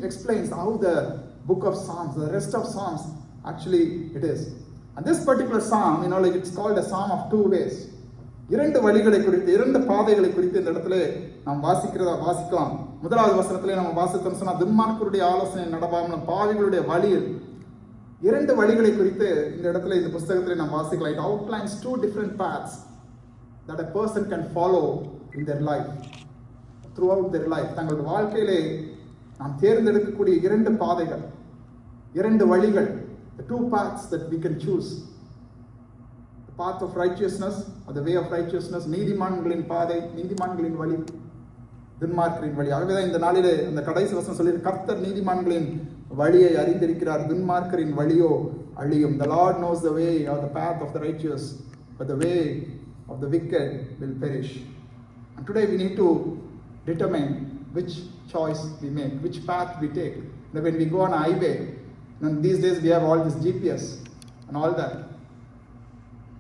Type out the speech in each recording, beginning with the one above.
explains how the book of Psalms, the rest of Psalms, actually it is. And this particular psalm, like it's called a psalm of two ways. இரண்டு வழிகளை குறித்து, இரண்டு பாதைகளை குறித்து இந்த இடத்துல நாம் வாசிக்கலாம். முதலாவது வசனத்திலே நம்ம வாசித்தோம் சொன்னா, துன்மார்க்கருடைய ஆலோசனை நடவாமலும் பாவிகளுடைய வழியில், இரண்டு வழிகளை குறித்து இந்த இடத்துல இந்த புஸ்தகத்திலே நாம் வாசிக்கலாம். It outlines two different paths that a person can follow in their life, throughout their life. தங்களுடைய வாழ்க்கையிலே நாம் தேர்ந்தெடுக்கக்கூடிய இரண்டு பாதைகள், இரண்டு வழிகள், the two paths that we can choose. The path of righteousness or the way of righteousness, நீதிமான்களின் பாதை, நீதிமான்களின் வழி, துன்மார்க்கரின் வழி. ஆகவேதான் இந்த நாளிலே அந்த கடைசி வசனம் சொல்லி, கர்த்தர் நீதிமான்களின் வழியை அறிந்திருக்கிறார், துன்மார்க்கரின் வழியோ அழியும். The Lord knows the way or the path of the righteous, but the way of the wicked will perish. And today we need to determine which choice we make, which path we take. When we go on a highway, these days we have all this GPS and all that,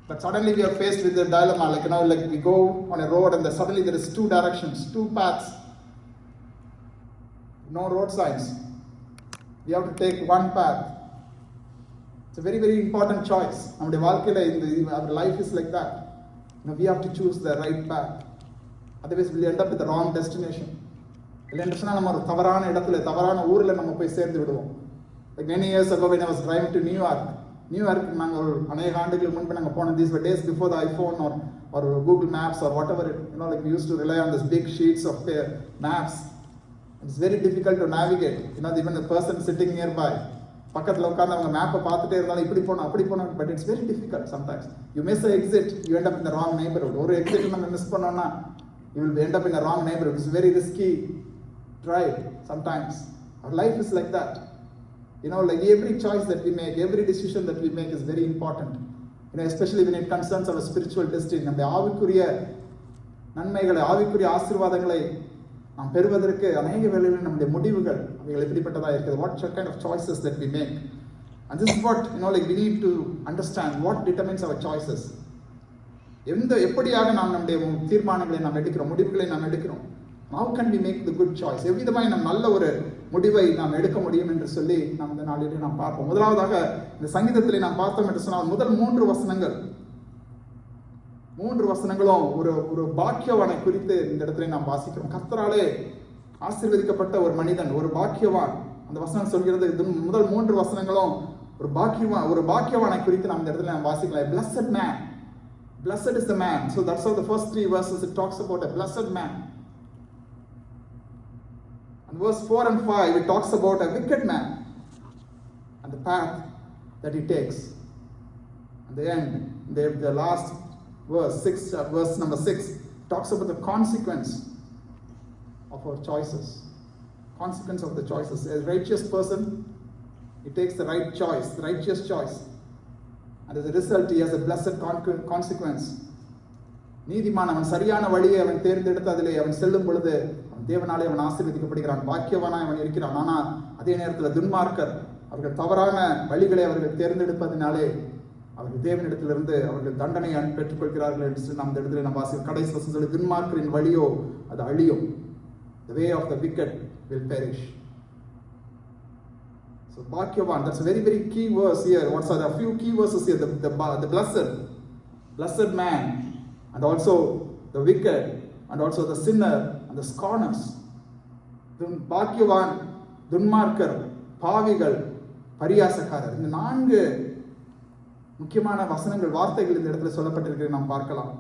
but suddenly we are faced with the dilemma, like we go on a road and suddenly there is two directions, two paths, no road signs. We have to take one path. It's a very, very important choice. Our life is like that. We have to choose the right path. Otherwise we'll end up with the wrong destination. இல்லைன்னா நம்ம ஒரு தவறான இடத்துல, தவறான ஊரில் நம்ம போய் சேர்ந்து விடுவோம். Like many years ago when I was driving to New York, நாங்கள் ஒரு அநேக ஆண்டுகளுக்கு முன்பு நாங்கள் போனோம். These were days before the iPhone or Google Maps or whatever like we used to rely on this big sheets of maps. It's very difficult to navigate. Even the person sitting nearby, பக்கத்தில் உட்காந்து அவங்க மேப்பை பார்த்துட்டே இருந்தாலும் இப்படி போனோம் அப்படி போனோம், but it's very difficult. Sometimes you miss a exit, you end up in the wrong neighbourhood. ஒரு எக்ஸிட் நம்ம மிஸ் பண்ணோம்னா you will end up in a wrong neighborhood. It's a very risky drive sometimes. Our life is like that. Like every choice that we make, every decision that we make is very important. Especially when it concerns our spiritual destiny. நம்முடைய ஆவிக்குரிய நன்மைகளை, ஆவிக்குரிய ஆசீர்வாதங்களை நாம் பெறுவதற்கு அநேக வேளைகளில் நம்முடைய முடிவுகள் அவைகள் எப்படிப்பட்டதாக இருக்குது. What kind of choices that we make. And this is what, like we need to understand what determines our choices. எப்படியாக நாம் நம்முடைய தீர்மானங்களை நாம் எடுக்கிறோம், முடிவுகளை நாம் எடுக்கிறோம். How can we make the good choice? எவ்விதமாய் நாம் நல்ல ஒரு முடிவை நாம் எடுக்க முடியும் என்று சொல்லி நாம் இந்த நாளிலே நாம் பார்ப்போம். முதலாவதாக இந்த சங்கீதத்திலே நாம் பார்த்தோம் என்று சொன்னால், முதல் மூன்று வசனங்களும் ஒரு பாக்கியவானை குறித்து இந்த இடத்துல நாம் வாசிக்கிறோம். கர்த்தராலே ஆசீர்வதிக்கப்பட்ட ஒரு மனிதன், ஒரு பாக்கியவான். அந்த வசனம் சொல்கிறது, முதல் மூன்று வசனங்களும் ஒரு பாக்கியவானை குறித்து நாம் இந்த இடத்துல நாம் வாசிக்கலாம். Blessed man, blessed is the man. So that's how the first three verses it talks about a blessed man. And verse 4 and 5 it talks about a wicked man and the path that he takes. And the end, the last verse number 6 talks about the consequence of our choices. Consequence of the choices. A righteous person, he takes the right choice, the righteous choice. And as a result, he has a blessed consequence. நீதிமான் அவன் சரியான வழியை அவன் தேர்ந்தெடுத்து அதிலே அவன் செல்லும் பொழுது தேவனாலே அவன் ஆசீர்வதிக்கப்படுகிறான், பாக்கியவானாய் அவன் இருக்கிறான். ஆனால் அதே நேரத்தில் துன்மார்க்கர் அவர்கள் தவறான வழிகளை அவர்கள் தேர்ந்தெடுப்பதினாலே அவர்கள் தேவனிடத்திலிருந்து அவர்கள் தண்டனை பெற்றுக்கொள்கிறார்கள் என்று நாம் இந்த இடத்துல நம்ம கடைசி வசனம் சொல்லி, துன்மார்க்கரின் வழியோ அது அழியும். The way of the wicked will perish. So Bhagyavan, that's a very, very key verse here. What are the few key verses here? The blessed man, and also the wicked, and also the sinner, and the scorners. Bhagyavan, துன்மார்க்கர், பாவிகள், பரியாசக்காரர். இந்த நான்கு முக்கியமான வசனங்கள், வார்த்தைகள் இந்த இடத்துல சொல்லப்பட்டிருக்கிறது நாம் பார்க்கலாம்.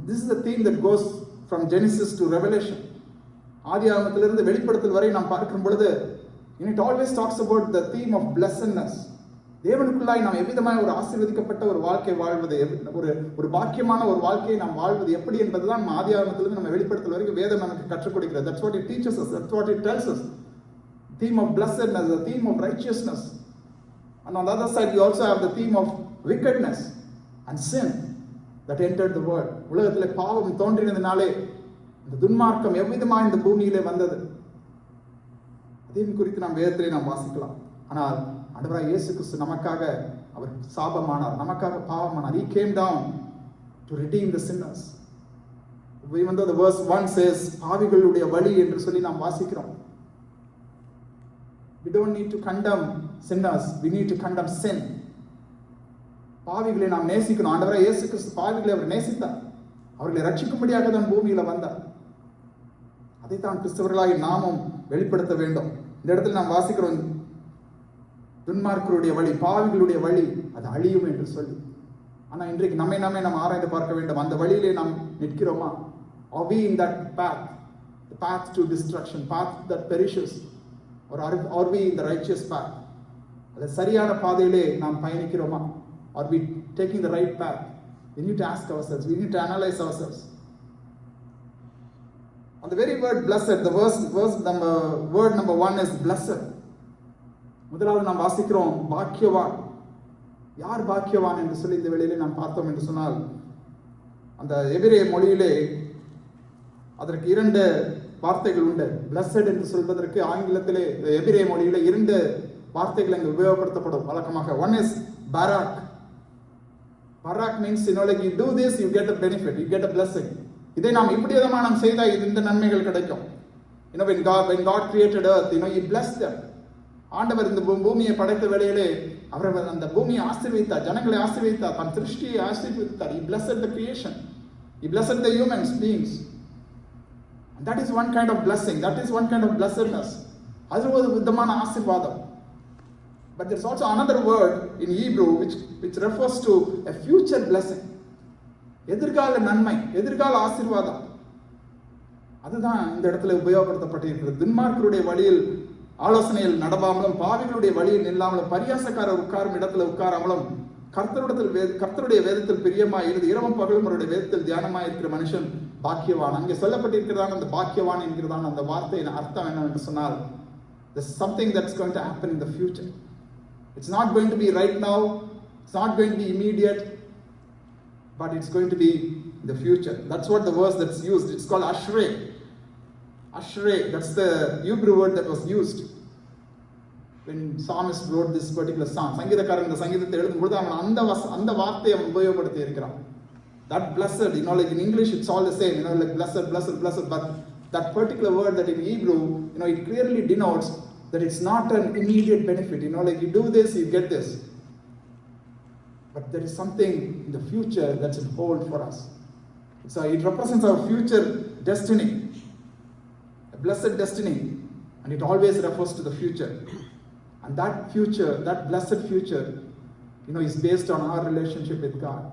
This is the theme that goes from Genesis to Revelation. ஆதியாகமத்திலிருந்து வெளிப்படுத்தல் வரை நாம் பார்க்கும் பொழுது it always talks about the theme of blessedness. தேவனுக்குள்ளாய் நாம் எவ்விதமாய் ஒரு ஆசீர்வதிக்கப்பட்ட ஒரு வாழ்க்கை வாழ்வது, ஒரு பாக்கியமான ஒரு வாழ்க்கையை நாம் வாழ்வது எப்படி என்பதுதான் நம்ம ஆதியாகமத்திலிருந்து நம்ம வெளிப்படுத்தல் வரைக்கும் வேதம் நமக்கு கற்றுக் கொடுக்கிறது. That's what it teaches us. That's what it tells us. Theme of blessedness, the theme of righteousness. And on the other side, we also have the theme of wickedness and sin that entered the world. உலகத்திலே பாவம் தோன்றினதினாலே இந்த துன்மார்க்கம் எவ்விதமாய் இந்த பூமியிலே வந்தது, அதையும் குறித்து நாம் வேதத்திலே நாம் வாசிக்கலாம். ஆனால் ஆண்டவராகிய இயேசு கிறிஸ்து நமக்காக அவர் சாபமானார், நமக்காக பாவமானார். He came down to redeem the sinners. Even though the verse 1 says பாவிகளுடைய வழி என்று சொல்லி நாம் வாசிக்கிறோம். We don't need to condemn sinners. We need to condemn sin. பாவிகளை நாம் நேசிக்கணும். ஆண்டவரே இயேசு கிறிஸ்து பாவிகளை அவர் நேசித்தார். அவர்களை ரட்சிக்கும்படியாக தான் பூமியில வந்தார். அதைத்தான் கிறிஸ்தவர்களாகி நாமும் வெளிப்படுத்த வேண்டும். இந்த இடத்துல நாம் வாசிக்கிறோம், துன்மார்க்கருடைய வழி, பாவிகளுடைய வழி அது அழியும் என்று சொல்லி. ஆனா இன்றைக்கு நம்மை நாம் ஆராய்ந்து பார்க்க வேண்டும். அந்த வழியிலே நாம் நிற்கிறோமா? Are we in that path, the path to destruction, path that perishes, or are we in the righteous path? அந்த சரியான பாதையிலே நாம் பயணிக்கிறோமா? Are we taking the right path? We need to ask ourselves, we need to analyze ourselves. On the very word blessed, the word number 1 is blessed. முதலாவது நாம் வாசிக்கிறோம் பாக்கியவான். யார் பாக்கியவான் என்று சொல்லி இந்த வேளையிலே நாம் பார்த்தோம் என்று சொன்னால், அந்த எபிரேய மொழியிலே அதற்கு 2 வார்த்தைகள் உண்டு. பிளஸட் என்று சொல்வதற்கு ஆங்கிலத்திலே எபிரேய மொழியிலே 2 வார்த்தைகள் அங்கு உபயோகப்படுத்தப்படும் வழக்கமாக. ஒன் இஸ் பராக். பராக் means like you do this, you get a benefit, you get a blessing. இதை நாம் இப்படி விதமாக நாம் செய்தால் இந்த நன்மைகள் கிடைக்கும். when God created earth, he blessed them. ஆண்டவர் இந்த பூமியை படைத்த வேளையிலே அவர் அந்த பூமியை ஆசீர்வதித்தார், ஜனங்களை ஆசீர்வதித்தார், தன் சிருஷ்டியை ஆசீர்வதித்தார். He blessed the creation. He blessed the human beings. And that is one kind of blessing. That is one kind of blessedness. அது ஒரு விதமான ஆசீர்வாதம். But there's also another word in Hebrew which refers to a future blessing. எதிர்கால நன்மை, எதிர்கால ஆசீர்வாதம். அதுதான் இந்த இடத்துல உபயோகப்படுத்தப்பட்டிருக்கிறது. துன்மார்க்கருடைய வழியில் ஆலோசனையில் நடவாமலும், பாவிகளுடைய வழியில் நில்லாமலும், பரியாசக்காரர் உட்காரும் இடத்துல உட்காராமலும், கர்த்தருடைய வேதத்தில் பிரியமாய் இருந்து இரவும் பகலும் அவருடைய வேதத்தில் தியானமாய் இருக்கிற மனுஷன் பாக்கியவான். அங்கே சொல்லப்பட்டிருக்கிறதான அந்த பாக்கியவான் என்கிறதான அந்த வார்த்தையின் அர்த்தம் என்னவென்று சொன்னால், there's something that's going to happen in the future. It's not going to be right now, it's not going to be immediate, but it's going to be in the future. That's what the verse that's used. It's called ashrei. Ashrei, that's the Hebrew word that was used when psalmist wrote this particular psalm. சங்கீதக்காரன் இந்த சங்கீதத்தை எழுதும்போது அவன் அந்த வார்த்தையை உபயோகப்படுத்தி இருக்கிறான். That blessed, like in English it's all the same, like blessed, blessed, blessed, but that particular word that in Hebrew, it clearly denotes that it's not an immediate benefit. Like you do this, you get this. But there is something in the future that's in hold for us. So it represents our future destiny, a blessed destiny, and it always refers to the future. And that future, that blessed future, is based on our relationship with God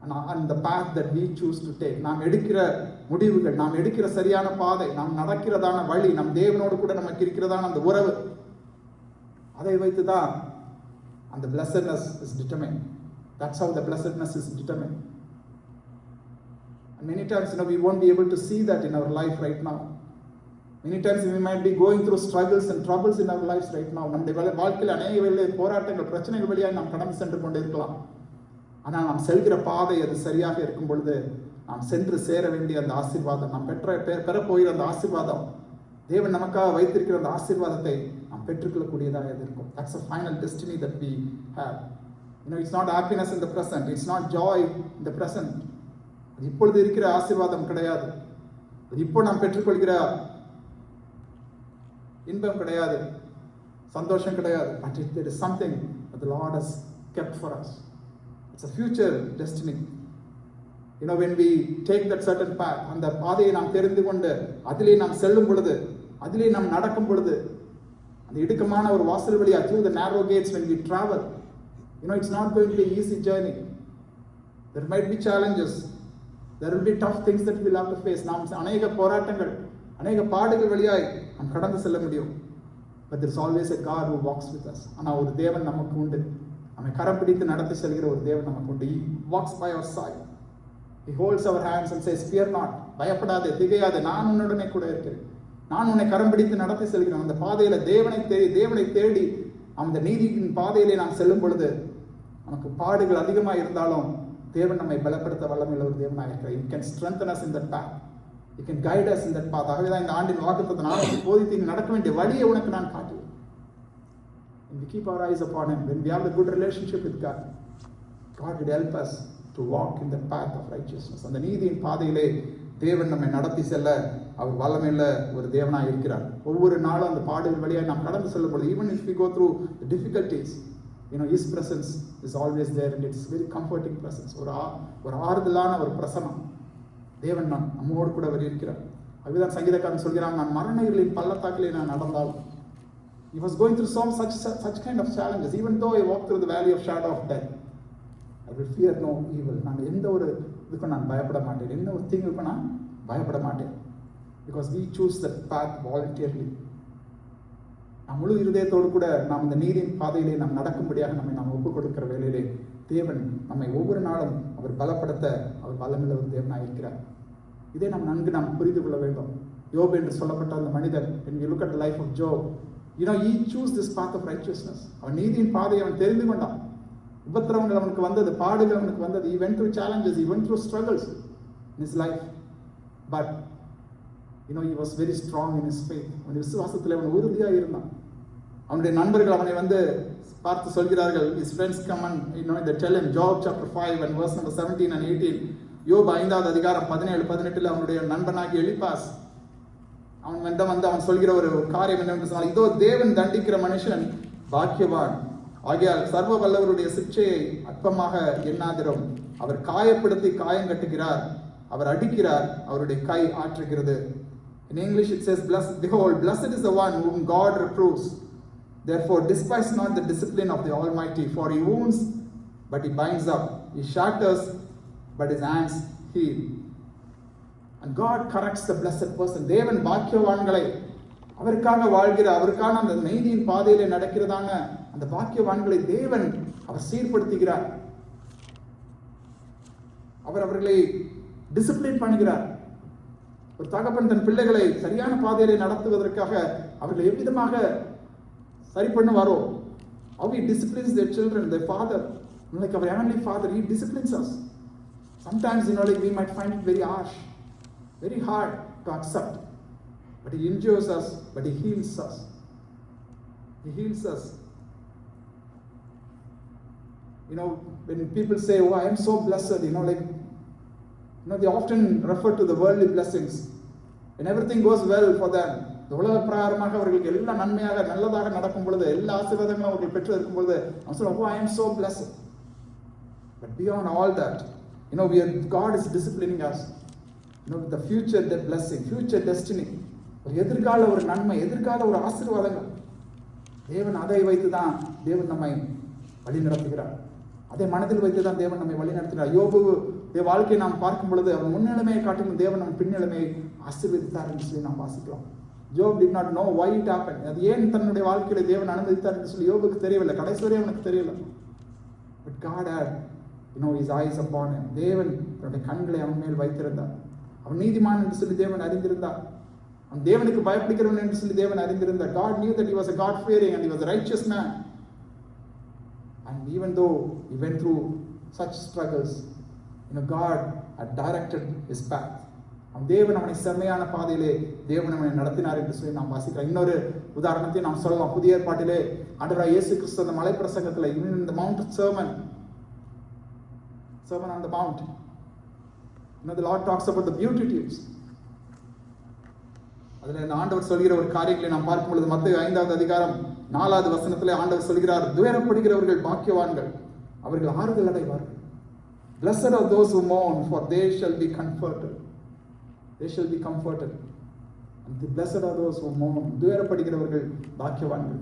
and the path that we choose to take. நாம் எடுக்கிற முடிவுகள், நாம் எடுக்கிற சரியான பாதை, நாம் நடக்கிறதான வழி, நம் தேவனோடு கூட நமக்கு இருக்கிறதான அந்த உறவு, அதை வைத்து தான் and the blessedness is determined. That's how the blessedness is determined. And many times, we won't be able to see that in our life right now. Many times we might be going through struggles and troubles in our lives right now. நம்முடைய வாழ்க்கையில் அநேக போராட்டங்கள், பிரச்சனைகள் வழியாக நாம் கடந்து சென்று கொண்டு இருக்கலாம். ஆனால் நாம் செல்கிற பாதை அது சரியாக இருக்கும் பொழுது நாம் சென்று சேர வேண்டிய அந்த ஆசீர்வாதம், நாம் பெற போகிற அந்த ஆசீர்வாதம், தேவன் நமக்காக வைத்திருக்கிற அந்த ஆசீர்வாதத்தை நாம் பெற்றுக்கொள்ளக்கூடியதாக இருக்கும். That's a final destiny that we have. It's not happiness in the present, it's not joy in the present. அது இப்பொழுது இருக்கிற ஆசீர்வாதம் கிடையாது, அது இப்போ நாம் பெற்றுக்கொள்கிற இன்பம் கிடையாது, சந்தோஷம் கிடையாது. But there is something that the Lord has kept for us. It's a future destiny. When we take that certain path, அந்த பாதையை நாம் தெரிந்து கொண்டு அதிலே நாம் செல்லும் பொழுது, அதிலே நாம் நடக்கும் பொழுது, அந்த இடுக்கமான ஒரு வாசல் வழியா through the narrow gates when we travel, it's not going to be an easy journey. There might be challenges, there will be tough things that we'll have to face. நாம் அநேக போராட்டங்கள், அநேக பாடுகள் வழியாய் நாம் கடந்து செல்ல முடியும். But there's always a God who walks with us. ஆனால் ஒரு தேவன் நமக்கு உண்டு, நம்மை கரம் பிடித்து நடத்தி செல்கிற ஒரு தேவன் நமக்கு உண்டு. He walks by our side. He holds our hands and says, fear not, பயப்படாதே, திகையாதே, நான் உன்னுடனே கூட இருக்கிறேன், நான் உன்னை கரம் பிடித்து நடத்தி செல்கிறேன். அந்த பாதையில தேவனை தேடி அந்த நீதியின் பாதையிலே நாம் செல்லும் பொழுது நமக்கு பாடுகள் அதிகமாக இருந்தாலும் தேவன் நம்மை பலப்படுத்த வல்லமையுள்ள ஒரு தேவனாக இருக்கிறார். He can strengthen us in that path. He can guide us in that path. ஆகவேதான் இந்த ஆண்டின் வாக்குத்தத்தம், நான் போதித்து நடக்க வேண்டிய வழியை உனக்கு நான் காட்டுவேன். When we keep our eyes upon Him, when we have a good relationship with God, God will help us to walk in the path of righteousness. அந்த நீதியின் பாதையிலே தேவன் நம்மை நடத்தி செல்ல அவர் வல்லமையுள்ள ஒரு தேவனாக இருக்கிறார். ஒவ்வொரு நாளும் அந்த பாடுகள் வழியாக நாம் கடந்து செல்லும் பொழுது, even if we go through the difficulties, his presence is always there and it's very comforting presence. ஒரு ஆறுதலான ஒரு பிரசனம். தேவன் நம்மோடு கூட அவர் இருக்கிறார். அதுதான் சங்கீதக்காரன் சொல்கிறான், நான் மரணங்களின் பள்ளத்தாக்கிலே நான் நடந்தால். He was going through such kind of challenges. Even though I walk through the valley of shadow of death, I will fear no evil. நான் எந்த ஒரு இதுக்கும் நான் பயப்பட மாட்டேன், என்ன ஒரு தீங்குக்கும் நான் பயப்பட மாட்டேன். Because we choose that path voluntarily. நாம் முழு இருதயத்தோடு கூட நாம் இந்த நீரின் பாதையிலே நாம் நடக்கும்படியாக நாம் ஒப்புக் கொடுக்கிற வேளையிலே தேவன் நம்மை ஒவ்வொரு நாளும் அவர் பலப்படுத்த அவர் வல்லமையுள்ள ஒரு தேவனாக இருக்கிறார். இதை நாம் புரிந்து கொள்ள வேண்டும். யோப் என்று சொல்லப்பட்ட அந்த மனிதன், when you look at the life of Job, he chose this path of righteousness. அவன் நீதியின் பாதையை அவன் தெரிந்து கொண்டான். உபத்திரவங்கள் அவனுக்கு வந்தது, பாடுகள் அவனுக்கு வந்தது. He went through challenges, he went through struggles in his life, but he was very strong in his faith. அவன் விசுவாசத்தில் அவன் உறுதியாக இருந்தான். அவனுடைய நண்பர்கள் அவனை பார்த்து சொல்கிறார்கள், his friends come and they tell him, Job chapter 5 and verse number 17 and 18, யோப் 5வது அதிகாரம் 17-18 அவனுடைய நண்பனாகிய எலிபாஸ் அவன் சொல்கிற ஒரு காரியம் என்னவென்று சொன்னால், இதோ தேவன் தண்டிக்கிற மனுஷன் பாக்கியவான், ஆகையால் சர்வ வல்லவருடைய சிக்ஷையை அற்பமாக எண்ணாதிரும். அவர் காயப்படுத்தி காயம் கட்டுகிறார், அவர் அடிக்கிறார், அவருடைய கை ஆற்றுகிறது. In English it says, behold, blessed is the one whom God reproves. Therefore despise not the discipline of the Almighty, for he wounds but he binds up, he shatters but his hands heal. And God corrects the blessed person. தேவன் பாக்கியவான்களை, அவருக்காக வாழ்கிற, அவருக்கான அந்த நீதியின் பாதையிலே நடக்கிறதான அந்த பாக்கியவான்களை தேவன் அவர் சீர்படுத்துகிறார். அவர் அவர்களை டிசிப்ளின் பண்ணுகிறார். ஒரு தகப்பன் தன் பிள்ளைகளை சரியான பாதையிலே நடத்துவதற்காக அவர்களை எவ்விதமாக சரி பண்ணுவாரோ, how he disciplines their children, their father, like our heavenly Father, he disciplines us. Sometimes we might find it very harsh, very hard to accept, but he endures us, but he heals us. He heals us. When people say, oh, I am so blessed, they often refer to the worldly blessings. When everything goes well for them, the உலக பிரகாரமாக அவர்களுக்கு எல்லாம் நன்மையாக நல்லதாக நடக்கும் பொழுது, எல்லா ஆசீர்வாதங்களும் அவர்கள் பெற்று இருக்கும் பொழுது அவங்க சொல்லுவாங்க, oh, I am so blessed. But beyond all that, God is disciplining us. The future blessing, future destiny, ஒரு எதிர்கால ஒரு நன்மை, எதிர்கால ஒரு ஆசீர்வாதங்கள், தேவன் அதை வைத்துதான் தேவன் நம்மை வழி நடத்துகிறார். அதை மனதில் வைத்துதான் தேவன் நம்மை வழி நடத்துகிறார். யோபு வாழ்க்கையை நாம் பார்க்கும் பொழுது அவன் முன்னிலைமையை காட்டிலும் தேவன் நம்ம பின்னிலைமையை ஆசீர்வதித்தார் என்று சொல்லி நாம் வாசிக்கிறோம். Job did not know why it happened. அது ஏன் தன்னுடைய வாழ்க்கையில தேவன் அனுமதித்தார் என்று சொல்லி யோபுக்கு தெரியவில்லை, கடைசி வரை அவனுக்கு தெரியல. But God had his eyes upon him. தேவன் தன்னுடைய கண்களை அவன் மேல் வைத்திருந்தார். அவன் நீதிமான் என்று சொல்லி தேவன் அறிந்திருந்தார். அவன் தேவனுக்கு பயப்படுகிறவன் என்று சொல்லி தேவன் அறிந்திருந்தார். God knew that he was a God fearing and he was a righteous man. And even though he went through such struggles, God had directed his path. தேவன் அவனை செம்மையான பாதையிலே தேவன் அவனை நடத்தினார் என்று சொல்லி நாம் வாசிக்கிறோம். இன்னொரு உதாரணத்தை நாம் சொல்லலாம். புதிய ஏற்பாட்டிலே ஆண்டவராகிய இயேசு கிறிஸ்து அந்த மலை பிரசங்கத்தில், in the mount sermon on the mount, the Lord talks about the beatitudes. அதுல இந்த ஆண்டவர் சொல்கிற ஒரு காரியங்களை நாம் பார்க்கும் பொழுது, மத்தேயு 5வது அதிகாரம் 4வது வசனத்திலே ஆண்டவர் சொல்கிறார், துயரப்படுகிறவர்கள் பாக்கியவான்கள், அவர்கள் ஆறுதல் அடைவார்கள். Blessed are those who mourn, for they shall be comforted. They shall be comforted. And blessed are those who mourn. துயரப்படுகிறவர்கள் பாக்கியவான்கள்,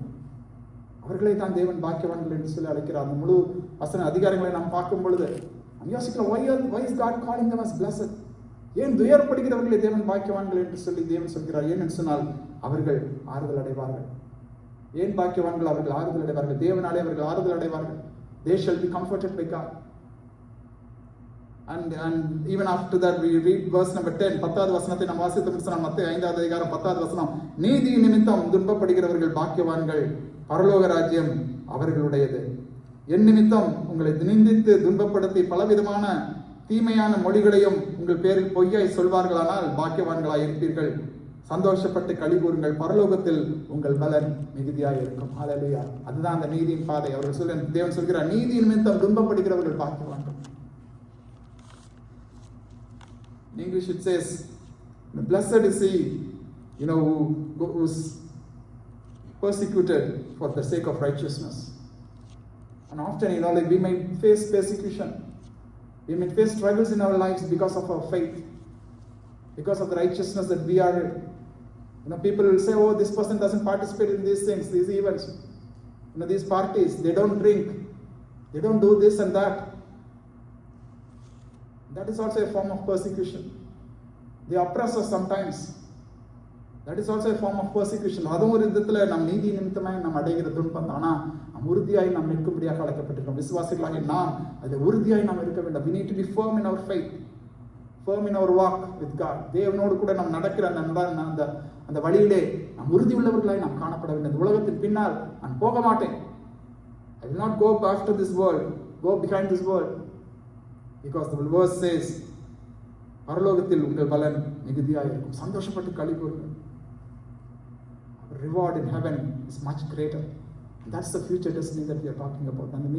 அவர்களை தான் தேவன் பாக்கியவான்கள் என்று சொல்லி அழைக்கிறார். அந்த முழு வசன அதிகாரங்களை நாம் பார்க்கும் பொழுது யோசிக்கலாம், why is God calling them as blessed? ஏன் துயரப்படுகிறவர்களை தேவன் பாக்கியவான்கள் என்று சொல்லி தேவன் சொல்கிறார்? ஏன்னு சொன்னால் அவர்கள் ஆறுதல் அடைவார்கள். ஏன் பாக்கியவான்கள்? அவர்கள் ஆறுதல் அடைவார்கள். தேவனாலே அவர்கள் ஆறுதல் அடைவார்கள். They shall be comforted by God. And even after that we read verse number 10, 10வது வசனத்தை நாம் வாசித்தோம் சொன்னால், மத்தேயு 5வது அதிகாரம் 10வது வசனம், நீதி நிமித்தம் துன்பப்படுகிறவர்கள் பாக்கியவான்கள், பரலோக ராஜ்யம் அவர்களுடையது. என் நிமித்தம் உங்களை நிந்தித்து துன்பப்படுத்தி பலவிதமான தீமையான மொழிகளையும் உங்கள் பேரில் பொய்யாய் சொல்வார்களானால் பாக்கியவான்களாய் இருப்பீர்கள். சந்தோஷப்பட்டு களி கூறுங்கள், பரலோகத்தில் உங்கள் பலன் மிகுதியாய் இருக்கும். ஹல்லேலூயா. அதுதான் அந்த நீதியின் பாதை. அவர்கள் தேவன் சொல்கிறார், நீதி நிமித்தம் துன்பப்படுகிறவர்கள் பாக்கியவான்கள். In English it says, blessed is he, who's persecuted for the sake of righteousness. And often, we may face persecution. We may face struggles in our lives because of our faith, because of the righteousness that we are in. People will say, oh, this person doesn't participate in these things, these events, these parties, they don't drink, they don't do this and that. That is also a form of persecution. They oppress us sometimes. That is also a form of persecution. அதுவும் ஒரு விதத்துல நம் நீதி நிமித்தமாய் நாம் அடைகிற துன்பம். ஆனா நாம் உறுதியாய் நாம் நிற்கும்படியாக அழைக்கப்பட்டிருக்கிறோம். விசுவாசிகளாகிய நாம் அதில் உறுதியாய் நாம் இருக்க வேண்டும். We need to be firm in our faith, firm in our walk with God. தேவனோடு கூட நாம் நடக்கிற அந்த வழியிலே நாம் உறுதி உள்ளவர்களாய் நாம் காணப்பட வேண்டும். இந்த உலகத்தின் பின்னால் நான் போக மாட்டேன். I will not go after this world, go behind this world. Because the verse says, பரலோகத்தில் உங்கள் பலன் மிகுதியாக இருக்கும். சந்தோஷப்பட்டு களி கூறுங்கள். Our reward in heaven is much greater. And that's the future destiny that we are talking about. அந்த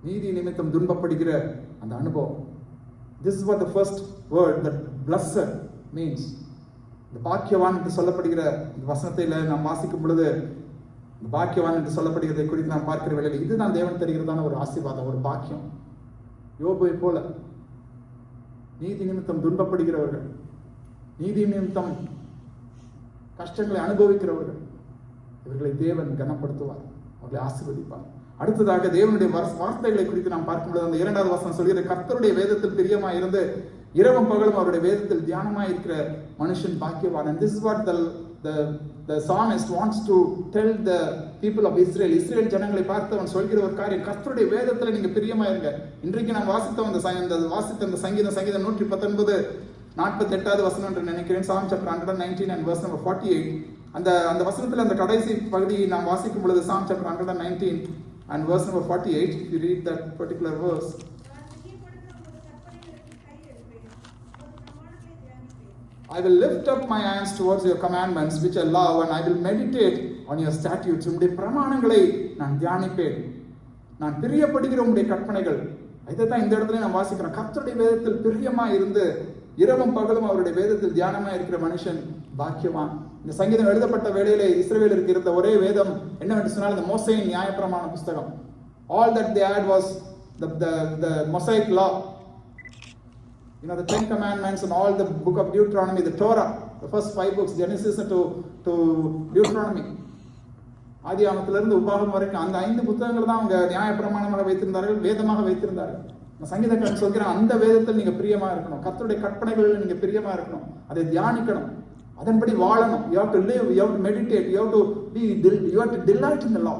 நீதி நிமித்தம் துன்பப்படுகிற அந்த அனுபவம். This is what the first word, that blessed, means. இந்த பாக்கியவான் என்று சொல்லப்படுகிற இந்த வசனத்தில் நாம் வாசிக்கும் பொழுது, இந்த பாக்கியவான் என்று சொல்லப்படுகிறதை குறித்து நாம் பார்க்கிற வேளையில் இதுதான் தேவன் தருகிறதான ஒரு ஆசீர்வாதம், ஒரு பாக்கியம். யோபை போல நீதி நிமித்தம் துன்பப்படுகிறவர்கள், நீதி நிமித்தம் கஷ்டங்களை அனுபவிக்கிறவர்கள், இவர்களை தேவன் கனப்படுத்துவார், அவர்களை ஆசீர்வதிப்பார். அடுத்ததாக தேவனுடைய வார்த்தைகளை குறித்து நாம் பார்க்கும்போது அந்த 2வது வசனம் சொல்கிற, கர்த்தருடைய வேதத்தில் பிரியமாய் இருந்து இரவும் பகலும் அவருடைய வேதத்தில் தியானமாய் இருக்கிற மனுஷன் பாக்கியவான். And this is what the psalmist wants to tell the people of Israel. Israel ஜனங்களை பார்த்து அவன் சொல்கிற ஒரு காரியம், கர்த்தருடைய வேதத்தில் நீங்க பிரியமா இருங்க. இன்றைக்கு நான் வாசித்த அந்த சங்கீதம் 119 48வது வசனம் என்று நினைக்கிறேன். Psalm chapter 119 and verse number 48. அந்த வசனத்தில் அந்த கடைசி பகுதியை நாம் வாசிக்கும் பொழுது, Psalm chapter 119 and verse number 48, if you read that particular verse, I will lift up my hands towards your commandments which I love, and I will meditate on your statutes. உம்முடைய பிரமாணங்களை நான் தியானிப்பேன். நான் பிரியப்படுகிற உம்முடைய கற்பனைகள். இதைத்தான் இந்த இடத்துல நான் வாசிக்கிறேன். கர்த்தருடைய வேதத்தில் பிரியமா இருந்து இரவும் பகலும் அவருடைய வேதத்தில் தியானமா இருக்கிற மனுஷன் பாக்கியவான். இந்த சங்கீதம் எழுதப்பட்ட வேளையிலே இஸ்ரவேலருக்கு இருந்த ஒரே வேதம் என்னவென்று சொன்னால் இந்த மோசேயின் நியாயப்பிரமாண புஸ்தகம். All that they had was the Mosaic law. The 10 commandments and all the book of Deuteronomy, the Torah, the first 5 books, Genesis to Deuteronomy. ஆதியாகமத்திலிருந்து உபாகமம் வரைக்கும் அந்த 5 புத்தகங்கள் தான் அவங்க நியாயப்பிரமாணமாக வைத்திருந்தார்கள், வேதமாக வைத்திருந்தார்கள். சங்கீதக்காரன் சொல்கிறேன், அந்த வேதத்தில் நீங்க பிரியமா இருக்கணும், கர்த்தருடைய கற்பனைகளில் நீங்க பிரியமா இருக்கணும், அதை தியானிக்கணும், அதன்படி வாழணும். You have to live, you have to meditate, you have to delight in the law.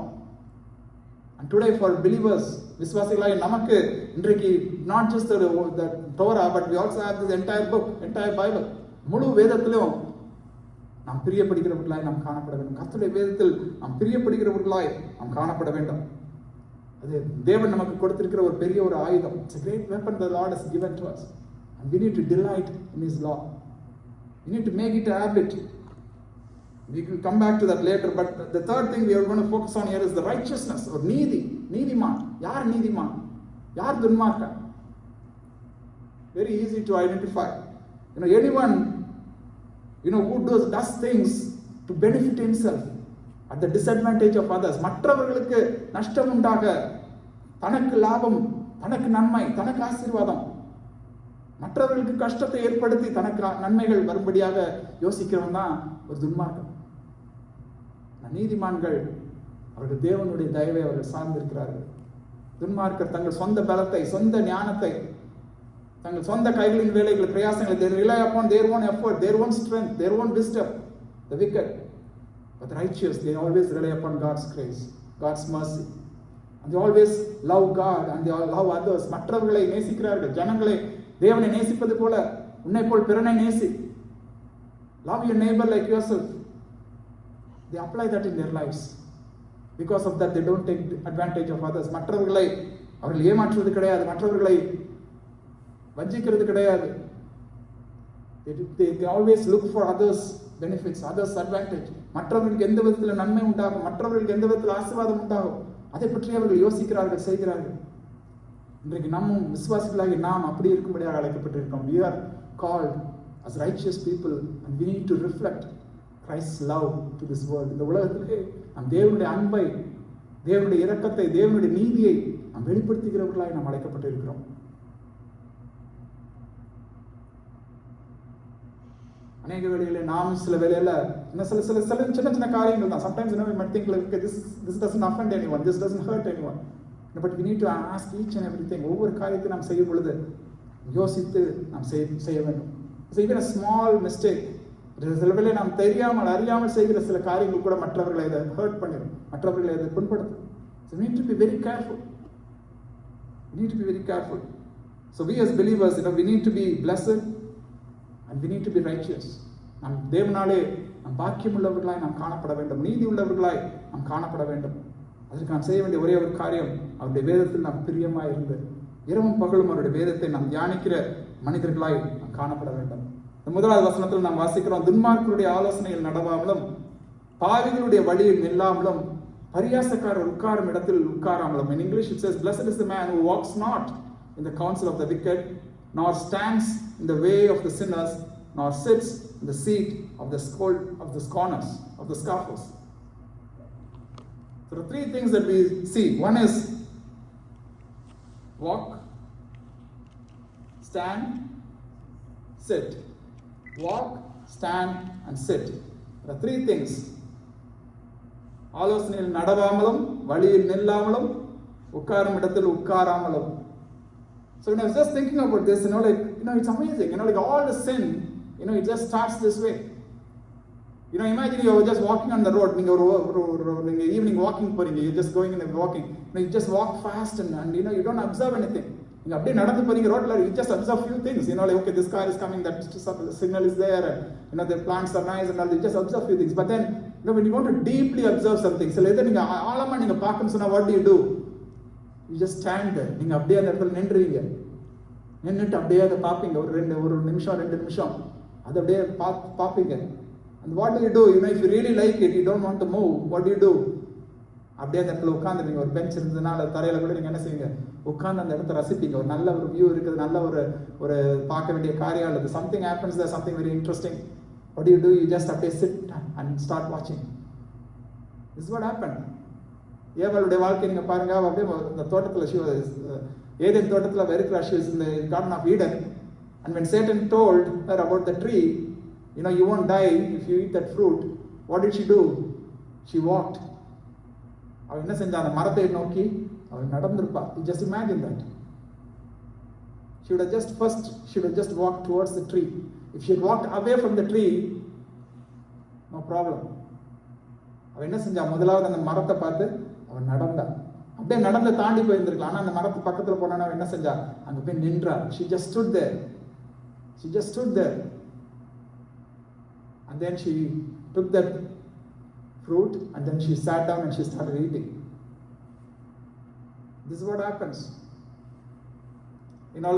And today for believers, விசுவாசிகளாய் நமக்கு இன்றைக்கு not just the Torah, but we also have this entire book, entire Bible. முழு வேதத்திலும் நாம் பிரியப்படுகிறவர்களாய் நாம் காணப்பட வேண்டும். கர்த்தருடைய வேதத்தில் நாம் பிரியப்படுகிறவர்களாய் நாம் காணப்பட வேண்டும். அது தேவன் நமக்கு கொடுத்திருக்கிற ஒரு பெரிய ஒரு ஆயுதம். It's a great weapon the Lord has given to us, and we need to delight in His law. We need to make it a habit. We will come back to that later, but the third thing we are going to focus on here is the righteousness or நீதிமான். யார் நீதிமான், யார் துன்மார்க்கன்? Very easy to identify. Anyone who does things to benefit himself at the disadvantage of others, மற்றவர்களுக்கு நஷ்டம் உண்டாக, தனக்கு லாபம், தனக்கு நன்மை, தனக்கு ஆசீர்வாதம், மற்றவர்களுக்கு கஷ்டத்தை ஏற்படுத்தி தனக்கு நன்மைகள் வரும்படியாக யோசிக்கிறவன் தான் ஒரு துன்மார்க்கன். நீதிமான்கள் அவர்கள் தேவனுடைய தயவை அவர்கள் சார்ந்திருக்கிறார்கள். துன்மார்க்கர் தங்கள் சொந்த பலத்தை, சொந்த ஞானத்தை, தங்கள் சொந்த கைகளின் வேலைகள், பிரயாசங்களை, they rely upon their own effort, their own strength, their own wisdom. The wicked, but the righteous, they always rely upon God's grace, God's mercy, and they always love God and they love others. மற்றவர்களை நேசிக்கிறார்கள். ஜனங்களை தேவனை நேசிப்பது போல உன்னை போல் பிறனை நேசி. Love your neighbor like yourself. They apply that in their lives. Because of that, they don't take advantage of others. மற்றவர்களை அவர்கள் ஏமாற்றுவது கிடையாது, மற்றவர்களை வஞ்சிக்கிறது கிடையாது. They always look for others benefits, others advantage. மற்றவர்களுக்கு எந்த விதத்தில் நன்மை உண்டாகும், மற்றவர்களுக்கு எந்த விதத்தில் ஆசீர்வாதம் உண்டாகும், அதை பற்றி அவர்கள் யோசிக்கிறார்கள், செய்கிறார்கள். இன்றைக்கு நம்ம விசுவாசிகளாகி நாம் அப்படி இருக்கும்படியாக அழைக்கப்பட்டிருக்கோம். We are called as righteous people and we need to reflect Christ's love to this world. இந்த உலகத்திலே நாம் தேவனுடைய அன்பை, தேவனுடைய இரக்கத்தை, தேவனுடைய நீதியை நாம் வெளிப்படுத்துகிறவர்களாய் நாம் அழைக்கப்பட்டிருக்கிறோம். அநேக வேளைகளில் நாம் சில வேளையில இன்னும் சில சின்ன சின்ன காரியங்கள் தான். Sometimes we might think like this doesn't offend anyone, this doesn't hurt anyone. But we need to ask each and everything. ஒவ்வொரு காரியத்தை நாம் செய்யும் பொழுது யோசித்து நாம் செய்ய வேண்டும். Even a small mistake, சில வேளை நாம் தெரியாமல் அறியாமல் செய்கிற சில காரியங்கள் கூட மற்றவர்களை அதை ஹர்ட் பண்ணிடும், மற்றவர்களை அதை புண்படுத்தும். So we need to be very careful. We need to be very careful. So we as believers, we need to be blessed and we need to be righteous. நாம் தேவனாலே நாம் பாக்கியம் உள்ளவர்களாய் நாம் காணப்பட வேண்டும், நீதி உள்ளவர்களாய் நாம் காணப்பட வேண்டும். அதற்கு நாம் செய்ய வேண்டிய ஒரே ஒரு காரியம், அவருடைய வேதத்தில் நாம் பிரியமாய் இருந்து இரவும் பகலும் அவருடைய வேதத்தை நாம் தியானிக்கிற மனிதர்களாய் நாம் காணப்பட வேண்டும். இந்த முதலாவது வசனத்தில் நாம் வாசிக்கிறோம், துன்மார்க்கருடைய ஆலோசனையில் நடவாமலும் பாவிகளுடைய வழியில் நில்லாமலும் பரியாசக்காரர் உட்காரும் இடத்தில் உட்காராமலும். In English it says, blessed is the man who walks not in the counsel of the wicked, nor stands in the way of the sinners, nor sits in the seat of the scorners, of the scoffers. So the three things that we see, one is walk, stand, sit. Walk, stand and sit. There are three things. ஆலோசனையில் நடவாமலும் வழியில் நில்லாமலும் உட்காரும் இடத்தில் உட்காராமலும். So when I was just thinking about this, it's amazing. Like all the sin, it just starts this way. Imagine you are just walking on the road. You're evening walking போறீங்க. You're just going and walking. You just walk fast and you don't observe anything. நீங்க அப்படியே நடந்து போறீங்க ரோட்ல, you just observe few things. Like okay, this car is coming, that signal is there, and the plants are nice and all. You just observe few things. But then when you want to deeply observe something, சில இதை நீங்க ஆழமா நீங்க பார்க்கணும்னு சொன்னா what do? You just stand there. நீங்க அப்படியே அந்த இடத்துல நின்றுவீங்க. நின்றுட்டு அப்படியே அதை பார்ப்பீங்க, ஒரு நிமிஷம் 2 நிமிஷம் அதை அப்படியே பார்ப்பீங்க. And what do? If you really like it, you don't want to move, what do? அப்படியே அந்த இடத்துல உட்காந்துருவீங்க. ஒரு பெஞ்ச் இருந்ததுனால தரையில கூட நீங்க என்ன செய்வீங்க, உட்காந்து அந்த இடத்த ரசிப்பீங்க. ஒரு நல்ல ஒரு வியூ இருக்குது, நல்ல ஒரு பார்க்க வேண்டிய காரியம் அல்லது something happens there, something very interesting. What do? You just அப்படியே sit and start watching. This is what happened. ஏவாளுடைய வாழ்க்கை நீங்க பாருங்க, அப்படியே இந்த தோட்டத்துல ஏதேன் தோட்டத்துல இருக்கிற she was in the Garden of Eden, and when Satan told her about the tree, you won't die if you eat that fruit, what did she do? She walked. அவள் என்ன செஞ்சா, அந்த மரத்தை நோக்கி அவள் நடந்திருப்பா. You just imagine that. She would have just walked towards the tree. If she had walked away from the tree, no problem. அவள் என்ன செஞ்சா, முதலாவது அந்த மரத்தை பார்த்து அவள் நடந்தா. அப்படியே நடந்து தாண்டி போயிருந்திருக்கலாம். ஆனா அந்த மரத்து பக்கத்துல போனா என்ன செஞ்சா, அங்க போய் நின்றா. She just stood there. And then she took that fruit and then she sat down and she started eating. This is what happens.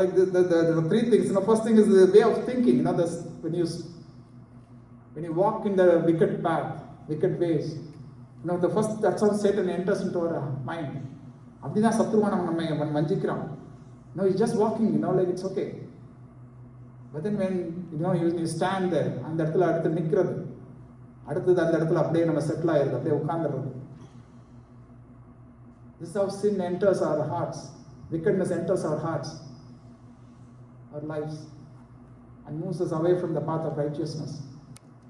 Like the three things. First thing is the way of thinking. When you walk in the wicked path, wicked ways, the first, that's how Satan enters into our mind. அப்படிதான் சத்துருவான் நம்ம வஞ்சிக்கிறான். He's just walking, like it's okay. But then when you stand there, அந்த இடத்துல அடுத்து நிக்கிறது, அடுத்தது அந்த இடத்துல அப்படியே நம்ம செட்டில் ஆயிருது, அப்படியே உட்கார்ந்துடுறது. This is how sin enters our hearts. Wickedness enters our hearts, our lives, and moves us away from the path of righteousness.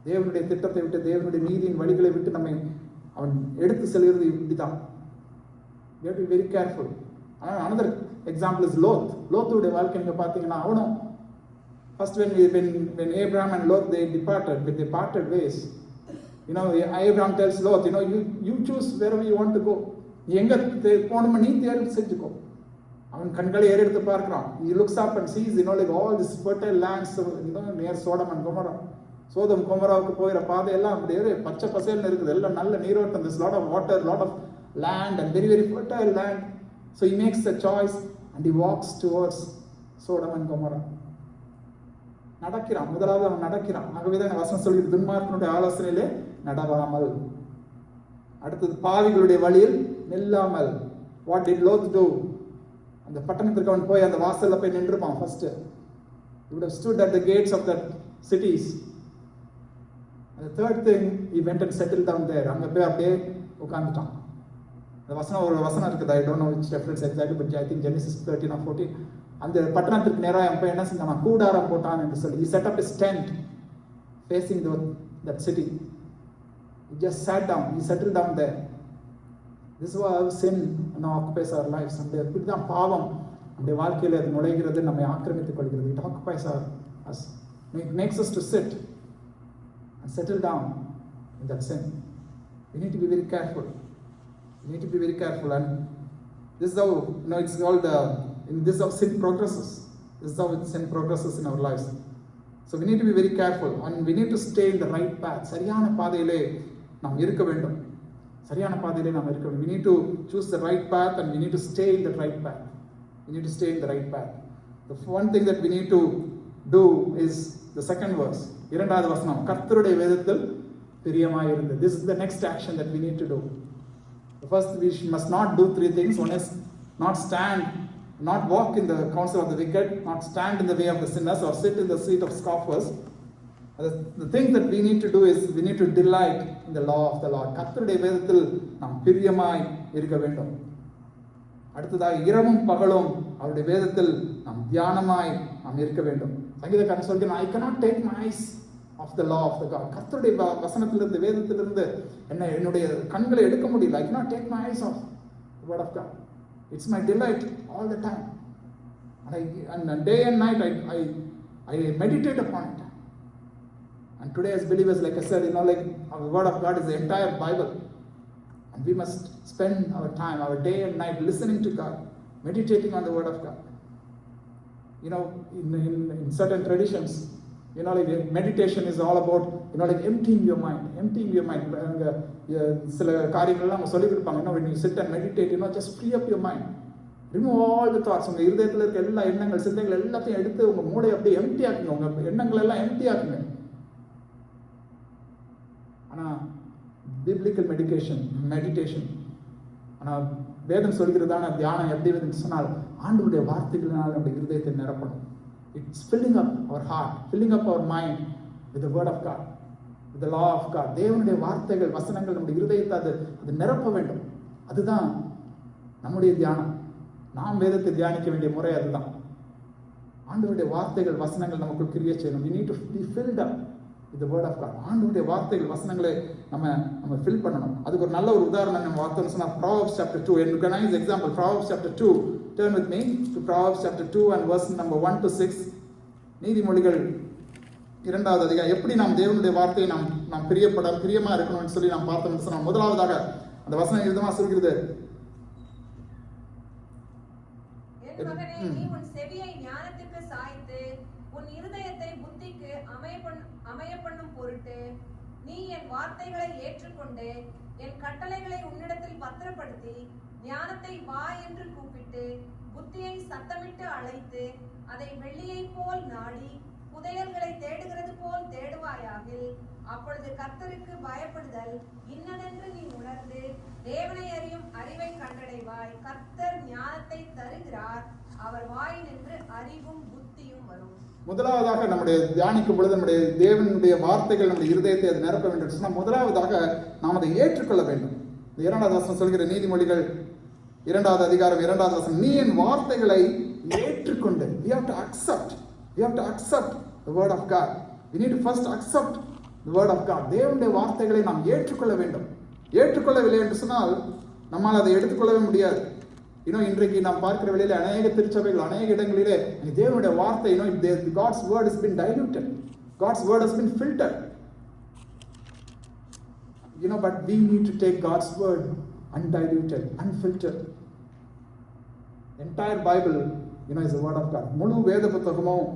தேவனுடைய திட்டத்தை விட்டு, தேவனுடைய நீதியின் வழிகளை விட்டு நம்மை அவன் எடுத்து செல்கிறது இப்படிதான். We have to be very careful. Another example is Lot. லோத்துடைய வாழ்க்கை நீங்க பார்த்தீங்கன்னா, அவனும் first when Abraham and Lot they departed with their parted ways. Abraham tells Lot, you choose wherever you want to go. நீ எங்க போகணுமோ நீ தேர்வு செஞ்சுக்கோ. அவன் கண்களை ஏறெடுத்து பார்க்கிறான். He looks up and sees like all this fertile lands near Sodom and Gomorrah. சோதம் கொமராவுக்கு போகிற பாதை எல்லாம் அப்படியே பச்சை பசேல்னு இருக்குது, எல்லாம் நல்ல நீரோட்டம், there's lot of water, lot of land and very very fertile land. So he makes the choice and he walks towards Sodom and Gomorrah. நடக்கிறான், முதலாவது அவன் நடக்கிறான். ஆகவேதான் வசனம் சொல்கிறது, துன்மார்க்கனுடைய ஆலோசனையிலே நடவாமல். அடுத்தது பாவிகளுடைய வழியில் நில்லாமல். What did Lot do? அந்த பட்டணத்திற்கு அவன் போய் அந்த வாசல்ல போய் நின்றுப்பான். First he would have stood at the gates of that cities. And the third thing, he went and settled down there. அங்க போய் அப்படியே உட்கார்ந்துட்டான். அந்த ஒரு வசனம் இருக்குது, I don't know which reference exactly, but I think Genesis 13 or 14. அந்த பட்டணத்திற்கு நேராக அவன் போய் என்ன செஞ்சான், கூடாரம் போட்டான் என்று சொல்லி. He set up his tent facing that city. He just sat down, he settled down there. This is how sin occupies our lives. நம்முடைய இப்படிதான் பாவம் நம்முடைய வாழ்க்கையில் அது நுழைகிறது, நம்மை ஆக்கிரமித்துக் கொள்கிறது. It occupies us. It makes us to sit and settle down in that sin. We need to be very careful. We need to be very careful. And this is how, it's called, this is how sin progresses. This is how sin progresses in our lives. So we need to be very careful and we need to stay in the right path. சரியான பாதையிலே நாம் இருக்க வேண்டும். சரியான பாதையிலே நாம் இருக்க வேண்டும். We need to choose the right path and we need to stay in the right path. We need to stay in the right path. The one thing that we need to do is the second verse. இரண்டாவது வசனம், கர்த்தருடைய வேதத்தில் பிரியமாயிருந்து. This is the next action that we need to do. The first, we must not do three things. One is not walk in the counsel of the wicked, not stand in the way of the sinners, or sit in the seat of scoffers. The thing that we need to do is we need to delight in the law of the Lord. கர்த்தருடைய வேதத்தில் நாம் பிரியமாய் இருக்க வேண்டும். அடுத்ததாக இரவும் பகலும் அவருடைய வேதத்தில் நாம் தியானமாய் நாம் இருக்க வேண்டும். சங்கீதக்காரன் சொல்கிறான், I cannot take my eyes off the law of the God. கர்த்தருடைய வசனத்திலிருந்து வேதத்திலிருந்து என்னுடைய கண்களை எடுக்க முடியல. I cannot take my eyes off the word of God. It's my delight all the time. And day and night I meditate upon it. And today as believers, like I said, our word of God is the entire Bible. And we must spend our time, our day and night listening to God, meditating on the word of God. In certain traditions, meditation is all about, emptying your mind. சில காரியங்கள்லாம் அவங்க சொல்லி கொடுப்பாங்க. When you sit and meditate, just free up your mind. Remove all the thoughts. உங்க இருதயத்தில் இருக்க எல்லா எண்ணங்கள், சிந்தைகள் எல்லாத்தையும் எடுத்து உங்க மூளை அப்படியே எம்டி ஆக்குங்க. உங்க எண்ணங்கள் எல்லாம் எம்டி ஆக்குங்க. ஆனா பிப்ளிக்கல் மெடிடேஷன், ஆனால் வேதம் சொல்கிறதான தியானம் எப்படி இருக்குன்னு சொன்னால், ஆண்டவருடைய வார்த்தைகளினால் நம்முடைய இருதயத்தை நிரப்பணும். It's filling up our heart, filling up our mind with the word of God, with the law of God. தேவனுடைய வார்த்தைகள், வசனங்கள் நம்முடைய இருதயத்தை அது நிரப்ப வேண்டும். அதுதான் நம்முடைய தியானம். நாம் வேதத்தை தியானிக்க வேண்டிய முறை அதுதான். ஆண்டவருடைய வார்த்தைகள், வசனங்கள் நமக்குள் கிரியை செய்யணும். We need to be filled up with the word of God. ஆண்டவருடைய வார்த்தைகள், வசனங்களை நம்ம ஃபில் பண்ணணும். அதுக்கு ஒரு நல்ல ஒரு உதாரணம் நம்ம பார்த்தோம்னு சொன்னா, Proverbs chapter 2. And a nice example, Proverbs chapter 2. Turn with me to Proverbs chapter 2 and verse number 1 to 6. நீதிமொழிகள் 2வது அதிகாரம். எப்படி நாம் தேவனுடைய வார்த்தையை நாம் பிரியமா இருக்கணும்னு சொல்லி நாம் பார்த்தோம்னு சொன்னா, முதலாவதாக அந்த வசனம் விதமா சொல்கிறது, நீ உன் செவியை ஞானத்துக்கு சாய்த்து உன் இருதயத்தை புத்திக்கு அமைய பண்ணும் பொருட்டு நீ என் வார்த்தைகளை ஏற்றுக்கொண்டு என் கட்டளைகளை உன்னிடத்தில் பத்திரப்படுத்தி ஞானத்தை வா என்று கூப்பிட்டு புத்தியை சத்தமிட்டு அழைத்து அதை வெள்ளியை போல் நாடி புதையல்களை தேடுகிறது போல் தேடுவாயாகில் அப்பொழுது கர்த்தருக்கு பயப்படுதல் இன்னதென்று நீ உணர்ந்து தேவனை அறியும் அறிவை கண்டடைவாய். கர்த்தர் ஞானத்தை தருகிறார், அவர் வாயினின்று அறிவும் புத்தியும் வரும். முதலாவதாக நம்முடைய தியானிக்கும் பொழுது நம்முடைய தேவனுடைய வார்த்தைகள் நம்முடைய இருதயத்தை அது நிரப்ப வேண்டும் சொன்னால், முதலாவதாக நாம் அதை ஏற்றுக்கொள்ள வேண்டும். 2வது வசனம் சொல்கிற நீதிமொழிகள் 2வது அதிகாரம் 2வது வசனம், நீ என் வார்த்தைகளை ஏற்றுக்கொண்டு. We have to accept the word of God. We need to first accept the word of God. தேவனுடைய வார்த்தைகளை நாம் ஏற்றுக்கொள்ள வேண்டும். ஏற்றுக்கொள்ளவில்லை என்று சொன்னால் நம்மால் அதை எடுத்துக்கொள்ளவே முடியாது. இன்றைக்கு நாம் பார்க்கிற வேளையிலே அநேக திருச்சபைகள், அநேக இடங்களிலே தேவனுடைய வார்த்தை, God's word has been diluted. God's word has been filtered. But we need to take God's word undiluted, unfiltered. Entire Bible, is the word of God. முழு வேத புத்தகமும்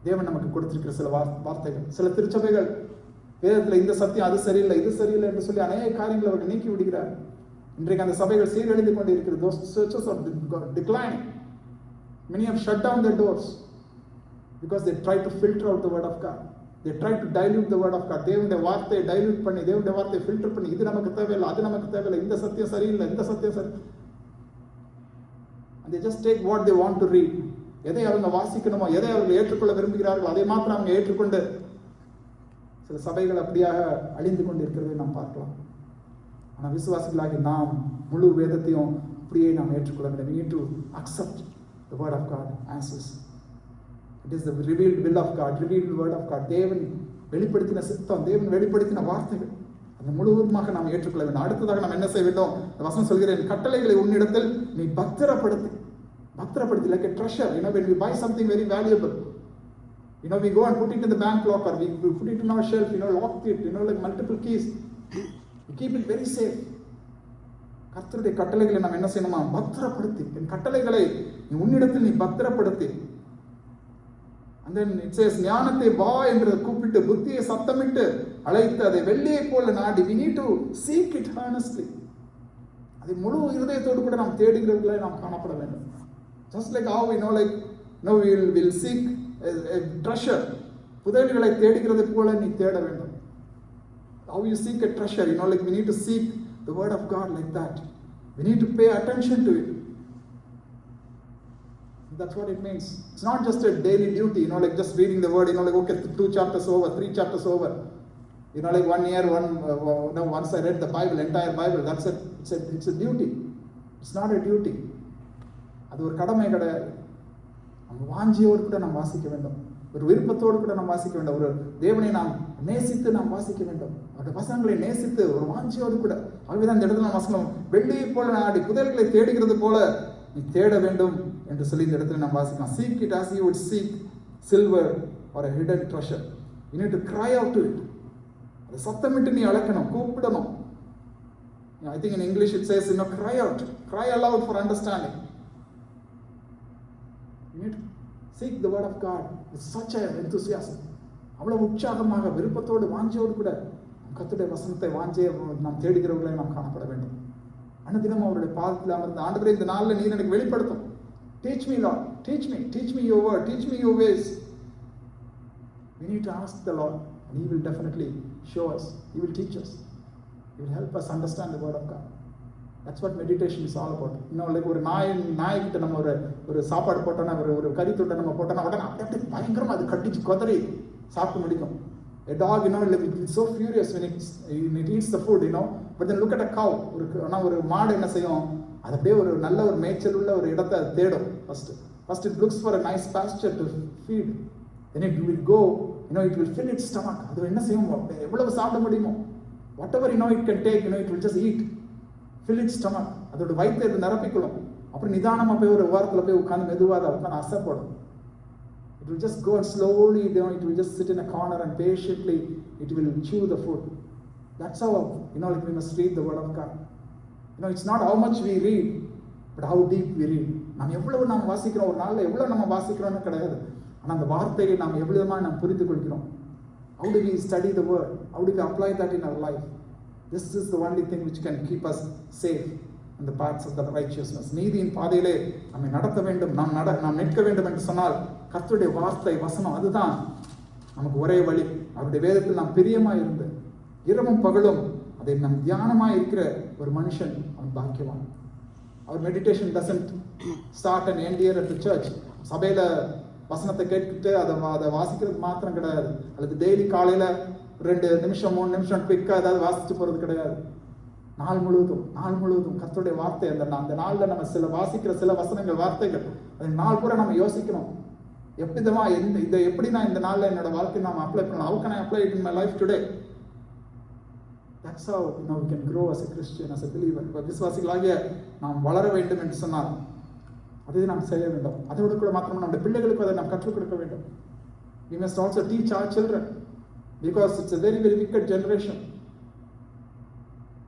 தேவன் நமக்கு கொடுத்திருக்கிற சில வார்த்தைகள். சில திருச்சபைகள் வேதத்தில் இந்த சத்தியம் அது சரியில்லை, இது சரியில்லை என்று சொல்லி அநேக காரியங்களை அவர்கள் நீக்கி விடுகிறார். இன்றைக்கு அந்த சபைகள் சீரழிந்து கொண்டு இருக்கிறது. Those churches are declining. Many have shut down their doors because they try to filter out the word of God. They try to dilute the word of God. தேவனுடைய வார்த்தையை டைல்யூட் பண்ணி, தேவனுடைய வார்த்தையை ஃபில்டர் பண்ணி, இது நமக்கு தேவையில்லை, அது நமக்கு தேவையில்லை, இந்த சத்தியம் சரியில்லை, இந்த சத்தியம் சரி. and they just take what they want to read. எதை அவங்க வாசிக்கணுமோ, எதை அவர்கள் ஏற்றுக்கொள்ள விரும்புகிறார்களோ அதை மாத்திரம் அவங்க ஏற்றுக்கொண்டு சில சபைகள் அப்படியாக அழிந்து கொண்டு இருக்கிறதை நாம் பார்க்கலாம். ஆனால் விசுவாசிகளாகி நாம் முழு வேதத்தையும் அப்படியே நாம் ஏற்றுக்கொள்ள வேண்டும். We need to accept the word of God as is. It is the revealed will of God, revealed word of God. தேவன் வெளிப்படுத்தின சித்தம், தேவன் வெளிப்படுத்தின வார்த்தைகள், அந்த முழுவதுமாக நாம் ஏற்றுக்கொள்ள வேண்டும். அடுத்ததாக நாம் என்ன செய்ய வேண்டும்? வசனம் சொல்கிறேன், கட்டளைகளை உன்னிடத்தில் நீ பத்திரப்படுத்தி, like a treasure. When we buy something very valuable, we go and put it in the bank locker, we put it in our shelf, lock it, like multiple keys, we keep it very safe. கர்த்தருடைய கட்டளைகளை நாம் என்ன செய்யணுமா? பத்திரப்படுத்தி, என் கட்டளைகளை உன்னிடத்தில் நீ பத்திரப்படுத்தி. And then it says, ஞானத்தை வா என்று கூப்பிட்டு, புத்தியை சத்தமிட்டு அழைத்து, அதை வெள்ளியை போல நாடி. We need to seek it earnestly. அதை முழு இருதயத்தோடு கூட நாம் தேடுகிறவர்களை நாம் காணப்பட வேண்டும். Just like how we'll seek a treasure. புதையல்களை தேடுகிறது போல நீ தேட வேண்டும். How you seek a treasure, we need to seek the word of God like that. We need to pay attention to it. That's what it means. It's not just a daily duty, like just reading the word, okay, 2 chapters over, 3 chapters over. Like 1 year, once I read the Bible, entire Bible, that's it. It's a duty. It's not a duty. அது ஒரு கடமை கிடையாது. நம்ம வாஞ்சியோடு கூட நாம் வாசிக்க வேண்டும், ஒரு விருப்பத்தோடு கூட நாம் வாசிக்க வேண்டும், ஒரு தேவனை நாம் நேசித்து நாம் வாசிக்க வேண்டும், அவருடைய வசனங்களை நேசித்து ஒரு வாஞ்சியோடு கூட. ஆகவேதான் இந்த இடத்துல வசனம், வெள்ளியை போல நாடி புதையல்களை தேடுகிறது போல நீ தேட வேண்டும் என்று சொல்லி இந்த இடத்துல நாம் வாசிக்கலாம். Seek it as you would seek silver or a hidden treasure. You need to cry out to it. அதை சத்தமிட்டு நீ அழைக்கணும், கூப்பிடணும். I think in English it says, cry out, cry aloud for understanding. You need to seek the word of God with such an enthusiasm. அவ்வளவு உற்சாகமாக, விருப்பத்தோடு, வாஞ்சியோடு கூட கர்த்தருடைய வசனத்தை வாஞ்சியை நாம் தேடுகிறவர்களை நாம் காணப்பட வேண்டும். அனுதினம் அவருடைய பாதத்தில் அமர்ந்து, ஆண்டவரே இந்த நாளில் நீர் எனக்கு வெளிப்படுத்தும். Teach me, Lord. Teach me your word. Teach me your ways. We need to ask the Lord, and He will definitely show us. He will teach us. He will help us understand the word of God. That's what meditation is all about. Like ஒரு நாய்கிட்ட நம்ம ஒரு சாப்பாடு போட்டோன்னா, ஒரு கறி துண்டை நம்ம போட்டோன்னா உடனே அப்படியே பயங்கரமாக அது கட்டிச்சு கொதறி சாப்பிட்டு முடிக்கும். A dog, it's so furious when it eats the food, But then look at a cow. ஒரு மாடு என்ன செய்யும்? அது அப்படியே ஒரு நல்ல ஒரு மேய்ச்சல் உள்ள ஒரு இடத்தை தேடும். First it looks for a nice pasture to feed. Then it will go, it will fill its stomach. அது என்ன செய்யும்? எவ்வளவு சாப்பிட முடியுமோ, whatever it can take, it will just eat. Fill its stomach. அதோட வயிற்றை அது நிரப்பிக்கொள்ளும். அப்புறம் நிதானமாக போய் ஒரு வாரத்தில் போய் உட்காந்து மெதுவாக அதை உட்காந்து அசைப்படும். It will just go and slowly, it will just sit in a corner and patiently it will chew the food. That's how, we must read the word of God. It's not how much we read, but how deep we read. நாம் எவ்வளவு நாம் வாசிக்கிறோம், ஒரு நாளில் எவ்வளவு நம்ம வாசிக்கிறோம்னு கிடையாது. ஆனால் அந்த வார்த்தையை நாம் எவ்வளவுமா நாம் புரிந்து கொள்கிறோம். How do we study the word? How do we apply that in our life? This is the only thing which can keep us safe in the paths of the righteousness. நீதியின் பாதையிலே நம்மை நடத்த வேண்டும், நாம் நிற்க வேண்டும் என்று சொன்னால் கர்த்தருடைய வார்த்தை, வசனம், அதுதான் நமக்கு ஒரே வழி. அவருடைய வேதத்தில் நாம் பிரியமாக இருந்து இரவும் பகலும் அதை நம் தியானமாக இருக்கிற ஒரு மனுஷன் அவன் பாக்கியவான். அவர் meditation doesn't start and end here at the church. சபையில் வசனத்தை கேட்டுக்கிட்டு அதை வாசிக்கிறது மாத்திரம் கிடையாது, அல்லது டெய்லி காலையில் 2 நிமிஷம் 3 நிமிஷம் குவிக்காக ஏதாவது வாசிச்சு போகிறது கிடையாது. நாள் முழுவதும் கர்த்தருடைய வார்த்தை, அந்த நாளில் நம்ம வாசிக்கிற சில வசனங்கள், வார்த்தைகள், அது நாள் பூரா நம்ம யோசிக்கணும். இதை எப்படி நான் இந்த நாளில் என்னோட வாழ்க்கை நாம் அப்ளை பண்ணலாம். How can I apply it in my life today? That's how we can grow as a Christian, as a believer. விசுவாசிகளாகிய நாம் வளர வேண்டும் என்று சொன்னால் அதை நாம் செய்ய வேண்டும். அதோடு கூட மாத்திரம் நம்முடைய பிள்ளைகளுக்கு அதை நாம் கற்றுக் கொடுக்க வேண்டும். We must also teach our children, because it's a very, very wicked generation.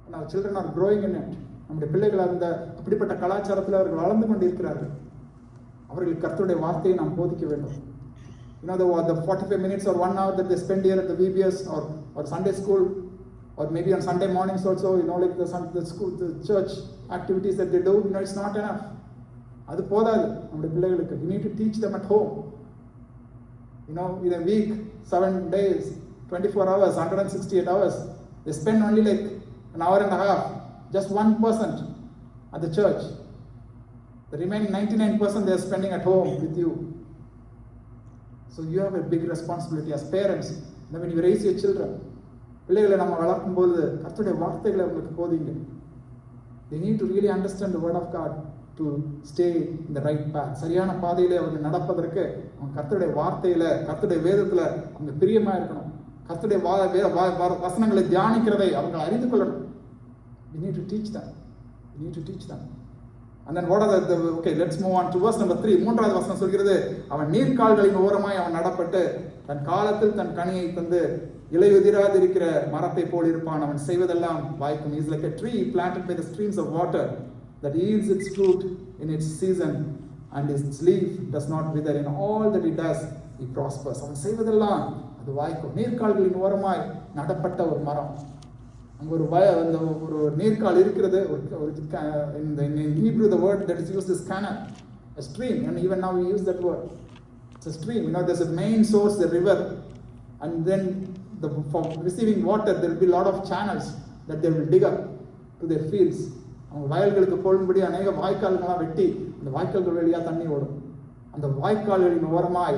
And our children are growing in it. நம்முடைய பிள்ளைகள் அப்படிப்பட்ட கலாச்சாரத்தில் அவர்கள் வளர்ந்து கொண்டிருக்கிறார்கள். அவர்களுக்கு கர்த்தருடைய வார்த்தையை நாம் போதிக்க வேண்டும். The 45 minutes or 1 hour that they spend here at the VBS or Sunday school, or maybe on Sunday mornings also, like the school, the church activities that they do, it's not enough. அது போதாது நம்முடைய பிள்ளைகளுக்கு. We need to teach them at home. In a week, 7 days, 24 hours, 168 hours, they spend only like an hour and a half, just 1% at the church. The remaining 99% they are spending at home with you. So you have a big responsibility as parents. When you raise your children, பிள்ளைகளை நம்ம வளர்க்கும் போது கர்த்தருடைய வார்த்தைகளை அவங்களுக்கு போதிங்க. They need to really understand the word of God to stay in the right path. சரியான பாதையிலே அவங்க நடப்பதற்கு அவங்க கர்த்தருடைய வார்த்தையில, கர்த்தருடைய வேதத்துல அவங்க பிரியமா இருக்கணும். கர்த்தருடைய வசனங்களை தியானிக்கிறதை அவங்க அறிந்து கொள்ளணும். We need to teach them. We need to teach them. And then what are okay, let's move on to verse number 3. மூன்றாவது வசனம் சொல்கிறது, அவன் நீர்க்கால்களின் ஓரமாய் அவன் நடப்பட்டு தன் காலத்தில் தன் கனியை தந்து இலையுதிராதிருக்கிற மரத்தை போல் இருப்பான். அவன் செய்வதெல்லாம் வாய்க்கும். He is like a tree planted by the streams of water that yields its fruit in its season and its leaf does not wither. In all that he does he prospers. அவன் செய்வதெல்லாம் அது வாய்க்கும். நீர்க்கால்களின் ஓரமாய் நடப்பட்ட ஒரு மரம். அங்கே ஒரு நீர்க்கால் இருக்கிறது. In Hebrew the word that is used is canal, a stream, and even now we use that word. It's a stream. There's a main source, the river, and then for receiving water there will be a lot of channels that they will dig up to their fields. அவங்க வயல்களுக்கு போகும்படி அநேக வாய்க்கால்கள்லாம் வெட்டி அந்த வாய்க்கால்கள் வழியாக தண்ணி ஓடும். அந்த வாய்க்கால்களின் ஓரமாய்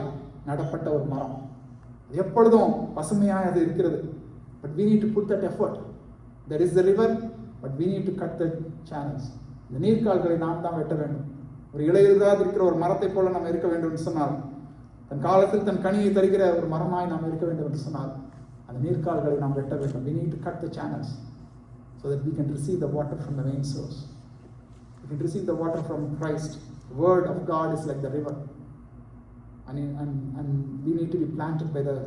நடப்பட்ட ஒரு மரம். எப்பொழுதும் பசுமையாக அது இருக்கிறது. But we need to put that effort. There is the river, but we need to cut the channels. இந்த நீர்க்கால்களை நாம் தான் வெட்ட வேண்டும். ஒரு இலையுதிராது இருக்கிற ஒரு மரத்தை போல நாம் இருக்க வேண்டும் என்று சொன்னால், தன் காலத்தில் தன் கனியை தருகிற ஒரு மரமாய் நாம் இருக்க வேண்டும் என்று சொன்னால், அந்த நீர்க்கால்களை நாம் வெட்ட வேண்டும். We need to cut the channels so that we can receive the water from the main source. We can receive the water from Christ. The word of God is like the river, and we need to be planted by the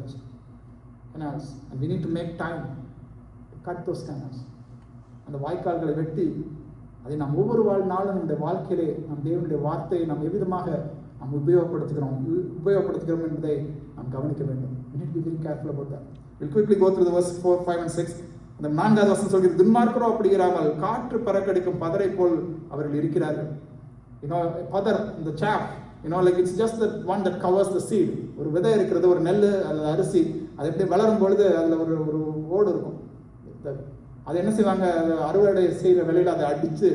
canals, and we need to make time to cut those canals. அந்த வாய்க்கால்களை வெட்டி அதை நாம் ஒவ்வொரு நாளும் நம்முடைய வாழ்க்கையிலே நம் தேவனுடைய வார்த்தையை நாம் எவ்விதமாக நாம் உபயோகப்படுத்துகிறோம் என்பதை நாம் கவனிக்க வேண்டும். We need to be very careful about that. We'll quickly go through the verse 4, 5 and 6. அந்த 4வது வசனம் சொல்கிறது, துன்மார்க்கரோ அப்படி இராமல் காற்று பறக்கடிக்கும் பதரை போல் அவர்கள் இருக்கிறார்கள். பதர், இந்த chaff, like it's just the one that covers the seed. ஒரு விதை இருக்கிறது, ஒரு நெல் அல்லது அரிசி, அது எப்படி வளரும் பொழுது அதில் ஒரு ஓடு இருக்கும். அதை என்ன செய்வாங்க, அறுவடை செய்கிற வேலையில் அதை அடித்து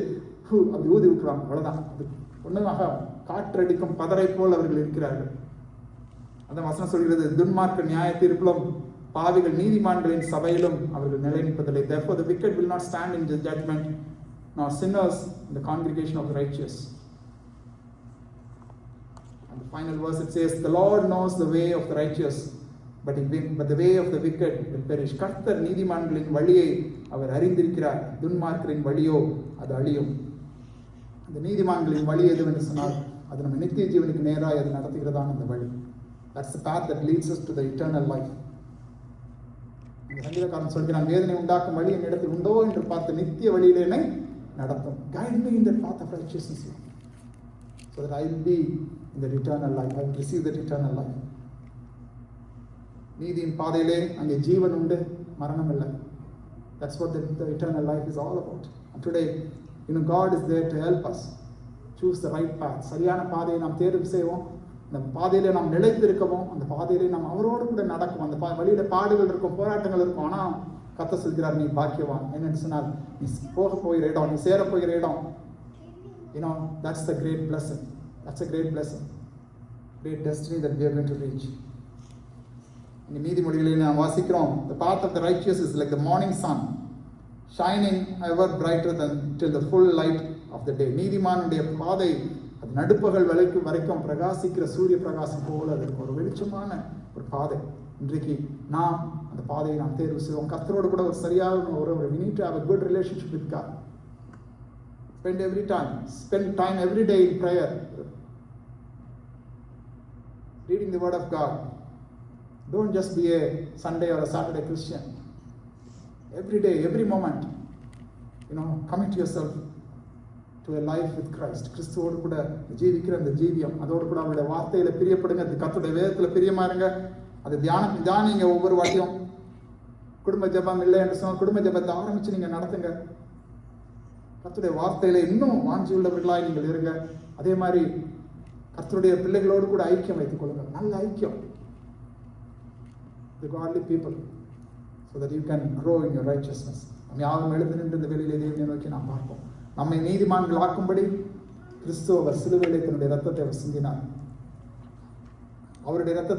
அப்படி ஊதி விட்டுருவாங்க. அவ்வளோதான். அது ஒன்றுமாக காற்றடிக்கும் பதரை போல் அவர்கள் இருக்கிறார்கள். அந்த வசனம் சொல்கிறது, துன்மார்க்க நியாய தீர்ப்பிலும் பாவிகள் நீதிமான்களின் சபையிலும் அவர்கள் நிலை நிற்பதில்லை. Therefore the wicked will not stand in the judgment, nor sinners in the congregation of the righteous. And the final verse it says, the Lord knows the way of the righteous, but the way of the wicked will perish. கர்த்தர் நீதிமான்களின் வழியை அவர் அறிந்திருக்கிறார், துன்மார்க்கரின் வழியோ அது அழியும். அந்த நீதிமான்களின் வழி எதுவென்று சொன்னால், அது நம்ம நித்திய ஜீவனுக்கு நேராக அது நடத்துகிறதான அந்த வழி. That's the path that leads us to the eternal life. இந்த சங்கீதக்காரன் சொல்கிறான், வேதனை உண்டாக்கும் வழி என் இடத்தில் உண்டோ என்று பார்த்து நித்திய வழியிலே என்னை நடத்தும். Guide me in that path of righteousness, so that I will be in the eternal life. I will receive that eternal life. நீதியின் பாதையிலே அங்கே ஜீவன் உண்டு, மரணம் இல்லை. That's what the eternal life is all about. And today, God is there to help us choose the right path. சரியான பாதையை நாம் தேர்வு செய்வோம். அந்த பாதையில நாம் நிலைத்திருக்கவும், அந்த பாதையிலே நாம் அவரோடு கூட நடக்கும். அந்த வழியில பாடுகள் இருக்கும், போராட்டங்கள் இருக்கும். ஆனால் கர்த்தர் சொல்கிறார், நீ பாக்கியவான். என்னன்னு சொன்னால், நீ போக போகிற இடம், நீ சேர போகிற இடம், that's the great blessing. That's a great blessing, great destiny that we are going to reach. இந்த நீதிமொழிகளில் நாம் வாசிக்கிறோம், the path of the righteous is like the morning sun, shining ever brighter than till the full light of the day. நீதிமானுடைய பாதை அது நடுப்பகல் வரைக்கும் பிரகாசிக்கிற சூரிய பிரகாசம் போல அது இருக்கும். ஒரு வெளிச்சமான ஒரு பாதை. இன்றைக்கு நாம் அந்த பாதையை நாம் தேர்வு செய்வோம். கர்த்தரோடு கூட ஒரு சரியான ஒரு we need to have a good relationship with God. Spend time every day in prayer, reading the word of God. Don't just be a Sunday or a Saturday Christian. Every day, every moment, commit yourself to a life with Christ. கிறிஸ்துவோடு கூட ஜீவிக்கிற அந்த ஜீவியம், அதோடு கூட அவருடைய வார்த்தையில பிரியப்படுங்க. அது கர்த்தருடைய வேதத்துல பிரியமா இருங்க. அது தியானிங்க. ஒவ்வொரு வாட்டியும் குடும்ப ஜெபம் இல்லை என்று சொன்னால் குடும்ப ஜெபத்தை ஆரம்பிச்சு நீங்க நடத்துங்க. கர்த்தருடைய வார்த்தையில இன்னும் வாஞ்சி உள்ளவர்களாய் நீங்கள் இருங்க. அதே மாதிரி கர்த்தருடைய பிள்ளைகளோடு கூட ஐக்கியம் வைத்துக் கொள்ளுங்க. நல்ல ஐக்கியம், the godly people, so that you can grow in your righteousness. நம்ம யாரும் எழுந்து நின்று இந்த வெளியிலே தேவனை நோக்கி நாம் பார்ப்போம். நம்மை நீதிமான்கள் ஆக்கும்படி கிறிஸ்து அவர் சிலுவையிலே தன்னுடைய ரத்தத்தை அவர் சிந்தினார். அவருடைய ரத்தத்தை